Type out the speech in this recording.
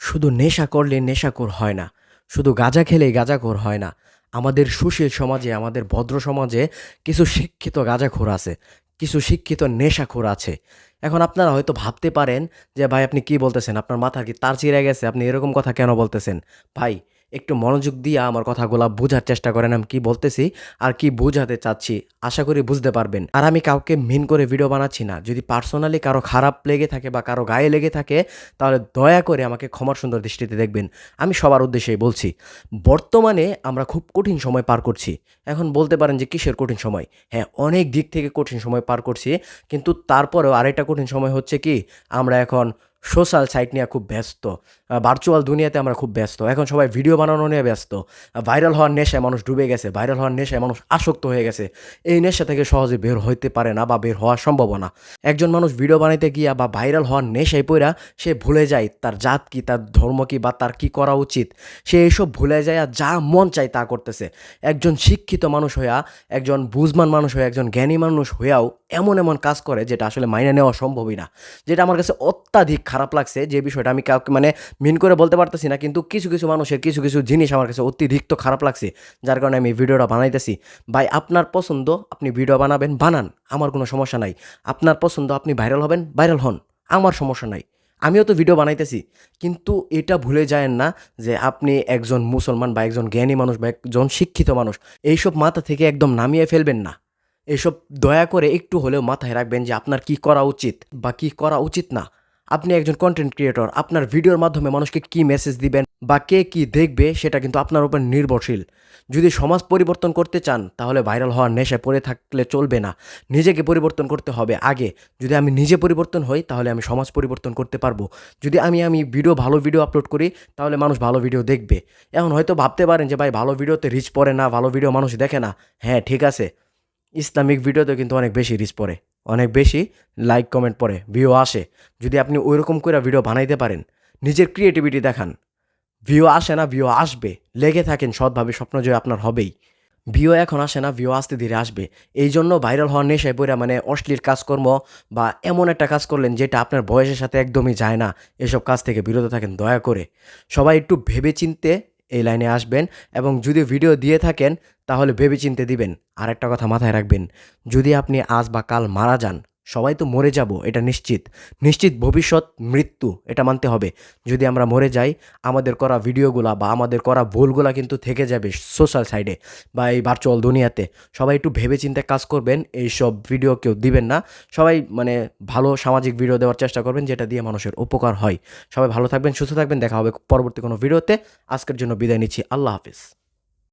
শুধু নেশা করলে নেশাখোর হয় না। শুধু গাঁজা খেলেই গাঁজাখোর হয় না। আমাদের সুশীল সমাজে, আমাদের ভদ্র সমাজে কিছু শিক্ষিত গাঁজাখোর আছে, কিছু শিক্ষিত নেশাখোর আছে। এখন আপনারা হয়তো ভাবতে পারেন যে, "ভাই আপনি কি বলতেছেন? আপনার মাথার কি তার ছিঁড়ে গেছে? আপনি এরকম কথা কেন বলতেছেন?" ভাই একটু মনোযোগ দিয়ে আমার কথাগুলা বুঝার চেষ্টা করেন আমি কি বলতেছি আর কি বুঝাতে চাচ্ছি। আশা করি বুঝতে পারবেন। আর আমি কাউকে মিন করে ভিডিও বানাচ্ছি না। যদি পার্সোনালি কারো খারাপ লেগে থাকে বা কারো গায়ে লেগে থাকে তাহলে দয়া করে আমাকে ক্ষমার সুন্দর দৃষ্টিতে দেখবেন। আমি সবার উদ্দেশ্যেই বলছি। বর্তমানে আমরা খুব কঠিন সময় পার করছি। এখন বলতে পারেন যে কিসের কঠিন সময়? হ্যাঁ, অনেক দিক থেকে কঠিন সময় পার করছি। কিন্তু তারপরেও আরেকটা কঠিন সময় হচ্ছে কি, আমরা এখন সোশ্যাল সাইট নিয়ে খুব ব্যস্ত। ভার্চুয়াল দুনিয়াতে আমরা খুব ব্যস্ত। এখন সবাই ভিডিও বানানো নিয়ে ব্যস্ত। ভাইরাল হওয়ার নেশায় মানুষ ডুবে গেছে। ভাইরাল হওয়ার নেশায় মানুষ আসক্ত হয়ে গেছে। এই নেশা থেকে সহজে বের হইতে পারে না বা বের হওয়া সম্ভবও না। একজন মানুষ ভিডিও বানাইতে গিয়া বা ভাইরাল হওয়ার নেশায় পইড়া সে ভুলে যায় তার জাত কি, তার ধর্ম কি বা তার কি করা উচিত। সে এসব ভুলে যায় আর যা মন চায় তা করতেছে। একজন শিক্ষিত মানুষ হইয়া, একজন বুঝবান মানুষ হইয়া, একজন জ্ঞানী মানুষ হইয়াও এমন কাজ করে যেটা আসলে মাইনে নেওয়া সম্ভবই না। যেটা আমার কাছে অত্যাধিক খারাপ লাগছে, যে বিষয়টা আমি কাউকে মানে মিন করে বলতে পারতেছি না। কিন্তু কিছু মানুষের কিছু জিনিস আমার কাছে অতিরিক্ত খারাপ লাগছে। যার কারণে আমি ভিডিওটা বানাইতেছি। ভাই আপনার পছন্দ, আপনি ভিডিও বানাবেন, বানান। আমার কোনো সমস্যা নাই। আপনার পছন্দ, আপনি ভাইরাল হবেন, ভাইরাল হন। আমার সমস্যা নাই। আমিও তো ভিডিও বানাইতেছি। কিন্তু এটা ভুলে যায়েন না যে আপনি একজন মুসলমান বা একজন জ্ঞানী মানুষ বা একজন শিক্ষিত মানুষ। এইসব মাথা থেকে একদম নামিয়ে ফেলবেন না। এসব দয়া করে একটু হলেও মাথায় রাখবেন যে আপনার কি করা উচিত বা কি করা উচিত না। আপনি একজন কনটেন্ট ক্রিয়েটর। আপনার ভিডিওর মাধ্যমে মানুষকে কি মেসেজ দিবেন বা কে কি দেখবে সেটা কিন্তু আপনার উপর নির্ভরশীল। যদি সমাজ পরিবর্তন করতে চান তাহলে ভাইরাল হওয়ার নেশায় পড়ে থাকলে চলবে না। নিজেকে পরিবর্তন করতে হবে আগে। যদি আমি নিজে পরিবর্তন হই তাহলে আমি সমাজ পরিবর্তন করতে পারবো। যদি আমি ভালো ভিডিও আপলোড করি তাহলে মানুষ ভালো ভিডিও দেখবে। এখন হয়তো ভাবতে পারেন যে ভাই ভালো ভিডিওতে রিচ পড়ে না, ভালো ভিডিও মানুষ দেখে না। হ্যাঁ, ঠিক আছে। ইসলামিক ভিডিওতে কিন্তু অনেক বেশি রিচ পড়ে। অনেক বেশি লাইক, কমেন্ট পড়ে, ভিউ আসে। যদি আপনি ঐরকম কইরা ভিডিও বানাইতে পারেন, নিজের ক্রিয়েটিভিটি দেখান। ভিউ আসে না, ভিউ আসবে। লেগে থাকেন সৎভাবে, স্বপ্ন জয় আপনার হবেই। ভিউ এখন আসে না, ভিউ আস্তে ধীরে আসবে। এইজন্য ভাইরাল হওয়ার নেশায় পইড়া মানে অশ্লীল কাজকর্ম বা এমন একটা কাজ করলেন যেটা আপনার বয়সের সাথে একদমই যায় না, এসব কাজ থেকে বিরত থাকেন দয়া করে। সবাই একটু ভেবেচিন্তে এই লাইনে আসবেন এবং যদি ভিডিও দিয়ে থাকেন তাহলে ভেবেচিন্তে দিবেন। আরেকটা কথা মাথায় রাখবেন, যদি আপনি আজ বা কাল মারা যান, সবাই তো মরে যাব এটা নিশ্চিত। নিশ্চিত ভবিষ্যৎ মৃত্যু, এটা মানতে হবে। যদি আমরা মরে যাই, আমাদের করা ভিডিওগুলা বা আমাদের করা ভুলগুলা কিন্তু থেকে যাবে সোশ্যাল সাইডে বা এই ভার্চুয়াল দুনিয়াতে। সবাই একটু ভেবেচিন্তে কাজ করবেন। এইসব ভিডিও কেউ দিবেন না। সবাই মানে ভালো সামাজিক ভিডিও দেওয়ার চেষ্টা করবেন যেটা দিয়ে মানুষের উপকার হয়। সবাই ভালো থাকবেন, সুস্থ থাকবেন। দেখা হবে পরবর্তী কোনো ভিডিওতে। আজকের জন্য বিদায় নিচ্ছি। আল্লাহ হাফেজ।